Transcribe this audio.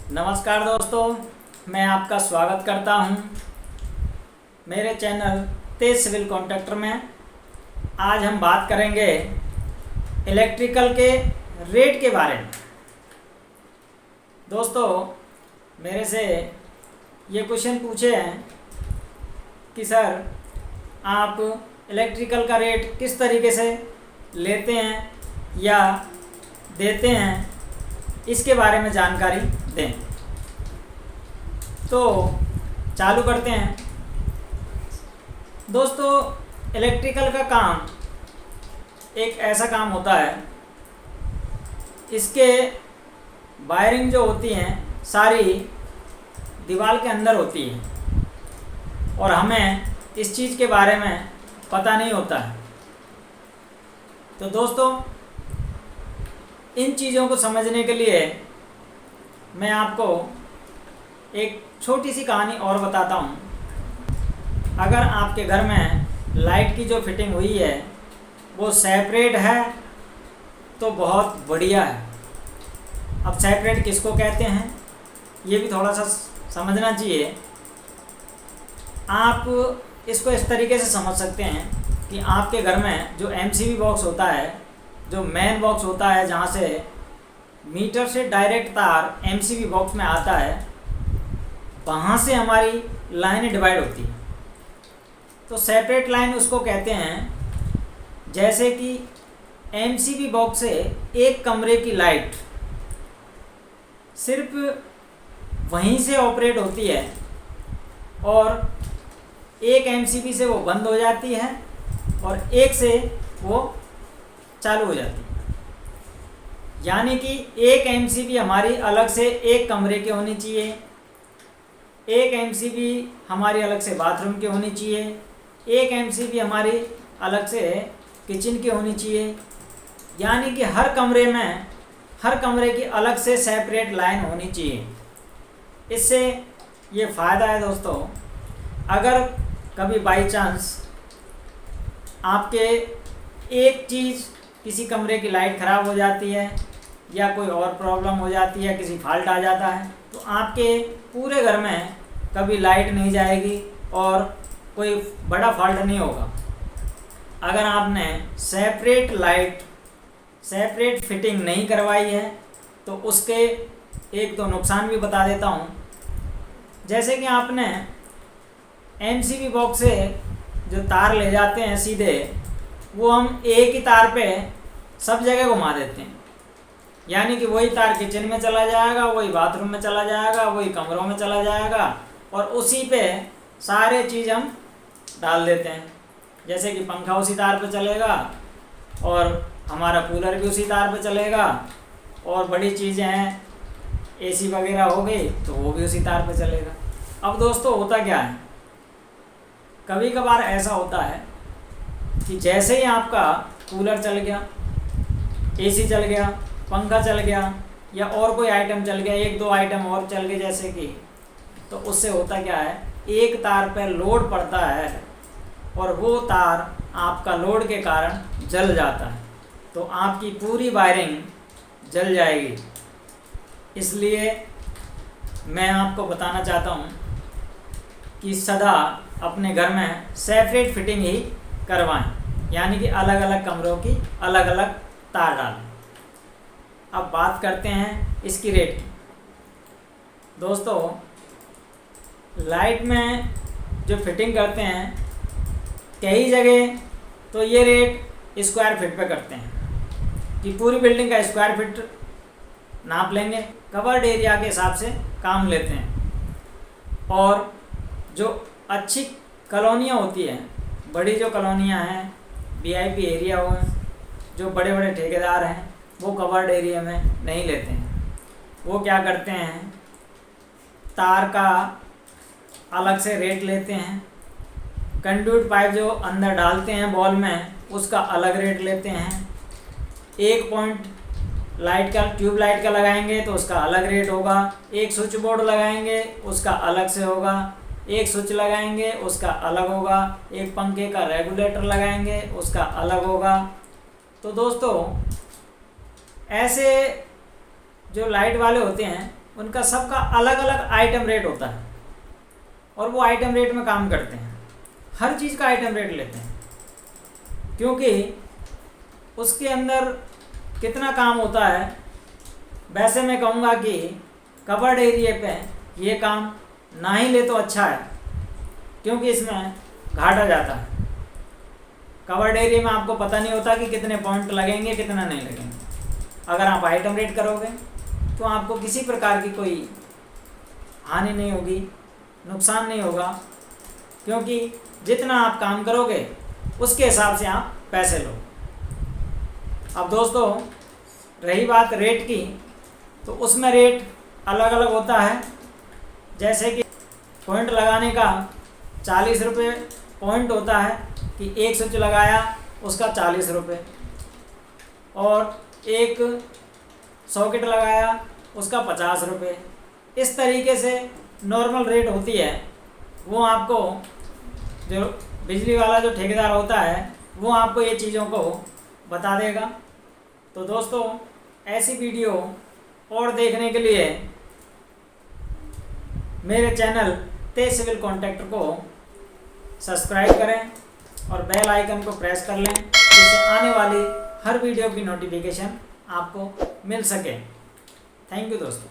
नमस्कार दोस्तों, मैं आपका स्वागत करता हूं मेरे चैनल तेज सिविल कॉन्ट्रैक्टर में। आज हम बात करेंगे इलेक्ट्रिकल के रेट के बारे में। दोस्तों, मेरे से ये क्वेश्चन पूछे हैं कि सर आप इलेक्ट्रिकल का रेट किस तरीके से लेते हैं या देते हैं, इसके बारे में जानकारी दें। तो चालू करते हैं। दोस्तों, इलेक्ट्रिकल का काम एक ऐसा काम होता है, इसके वायरिंग जो होती हैं सारी दीवार के अंदर होती है और हमें इस चीज़ के बारे में पता नहीं होता है। तो दोस्तों, इन चीज़ों को समझने के लिए मैं आपको एक छोटी सी कहानी और बताता हूँ। अगर आपके घर में लाइट की जो फिटिंग हुई है वो सेपरेट है तो बहुत बढ़िया है। अब सेपरेट किसको कहते हैं ये भी थोड़ा सा समझना चाहिए। आप इसको इस तरीके से समझ सकते हैं कि आपके घर में जो एमसीबी बॉक्स होता है, जो मेन बॉक्स होता है, जहाँ से मीटर से डायरेक्ट तार एमसीबी बॉक्स में आता है, वहाँ से हमारी लाइनें डिवाइड होती हैं। तो सेपरेट लाइन उसको कहते हैं। जैसे कि एमसीबी बॉक्स से एक कमरे की लाइट सिर्फ वहीं से ऑपरेट होती है और एक एमसीबी से वो बंद हो जाती है और एक से वो चालू हो जाती है। यानी कि एक एमसीबी हमारी अलग से एक कमरे की होनी चाहिए, एक एमसीबी हमारी अलग से बाथरूम की होनी चाहिए, एक एमसीबी हमारी अलग से किचन की होनी चाहिए। यानी कि हर कमरे की अलग से सेपरेट लाइन होनी चाहिए। इससे ये फ़ायदा है दोस्तों, अगर कभी बाई चांस आपके एक चीज़ किसी कमरे की लाइट ख़राब हो जाती है या कोई और प्रॉब्लम हो जाती है, किसी फॉल्ट आ जाता है, तो आपके पूरे घर में कभी लाइट नहीं जाएगी और कोई बड़ा फॉल्ट नहीं होगा। अगर आपने सेपरेट फिटिंग नहीं करवाई है तो उसके एक दो नुकसान भी बता देता हूँ। जैसे कि आपने एमसीबी बॉक्स से जो तार ले जाते हैं सीधे, वो हम एक ही तार पे सब जगह घुमा देते हैं। यानी कि वही तार किचन में चला जाएगा, वही बाथरूम में चला जाएगा, वही कमरों में चला जाएगा और उसी पे सारे चीज़ हम डाल देते हैं। जैसे कि पंखा उसी तार पे चलेगा और हमारा कूलर भी उसी तार पे चलेगा और बड़ी चीज़ें हैं, एसी वगैरह हो गई तो वो भी उसी तार पे चलेगा। अब दोस्तों, होता क्या है, कभी कभार ऐसा होता है कि जैसे ही आपका कूलर चल गया, एसी चल गया, पंखा चल गया या और कोई आइटम चल गया, एक दो आइटम और चल गए जैसे कि, तो उससे होता क्या है, एक तार पर लोड पड़ता है और वो तार आपका लोड के कारण जल जाता है, तो आपकी पूरी वायरिंग जल जाएगी। इसलिए मैं आपको बताना चाहता हूँ कि सदा अपने घर में सेपरेट फिटिंग ही करवाएं, यानी कि अलग अलग कमरों की अलग अलग तार डालें। अब बात करते हैं इसकी रेट की। दोस्तों, लाइट में जो फिटिंग करते हैं कई जगह तो ये रेट स्क्वायर फीट पे करते हैं कि पूरी बिल्डिंग का स्क्वायर फीट नाप लेंगे, कवर्ड एरिया के हिसाब से काम लेते हैं। और जो अच्छी कॉलोनियाँ होती हैं, बड़ी जो कॉलोनियाँ हैं, वीआईपी एरिया हो, जो बड़े बड़े ठेकेदार हैं, वो कवर्ड एरिया में नहीं लेते हैं। वो क्या करते हैं, तार का अलग से रेट लेते हैं, कंडक्ट पाइप जो अंदर डालते हैं बॉल में उसका अलग रेट लेते हैं, एक पॉइंट लाइट का ट्यूब लाइट का लगाएंगे तो उसका अलग रेट होगा, एक स्विच बोर्ड लगाएंगे उसका अलग से होगा, एक स्विच लगाएंगे उसका अलग होगा, एक पंखे का रेगुलेटर लगाएंगे उसका अलग होगा। तो दोस्तों, ऐसे जो लाइट वाले होते हैं उनका सबका अलग अलग आइटम रेट होता है और वो आइटम रेट में काम करते हैं, हर चीज़ का आइटम रेट लेते हैं, क्योंकि उसके अंदर कितना काम होता है। वैसे मैं कहूँगा कि कवर्ड एरिया पे ये काम ना ही ले तो अच्छा है, क्योंकि इसमें घाटा जाता है। कवर्ड एरिया में आपको पता नहीं होता कि कितने पॉइंट लगेंगे कितना नहीं लगेंगे। अगर आप आइटम रेट करोगे तो आपको किसी प्रकार की कोई हानि नहीं होगी, नुकसान नहीं होगा, क्योंकि जितना आप काम करोगे उसके हिसाब से आप पैसे लो। अब दोस्तों रही बात रेट की, तो उसमें रेट अलग अलग होता है। जैसे कि पॉइंट लगाने का 40 रुपये पॉइंट होता है कि एक स्विच लगाया उसका 40 रुपये, और एक सॉकेट लगाया उसका 50 रुपये। इस तरीके से नॉर्मल रेट होती है। वो आपको जो बिजली वाला जो ठेकेदार होता है वो आपको ये चीज़ों को बता देगा। तो दोस्तों ऐसी वीडियो और देखने के लिए मेरे चैनल तेज सिविल कॉन्ट्रैक्टर को सब्सक्राइब करें और बेल आइकन को प्रेस कर लें, जिससे आने वाली हर वीडियो की नोटिफिकेशन आपको मिल सके। थैंक यू दोस्तों।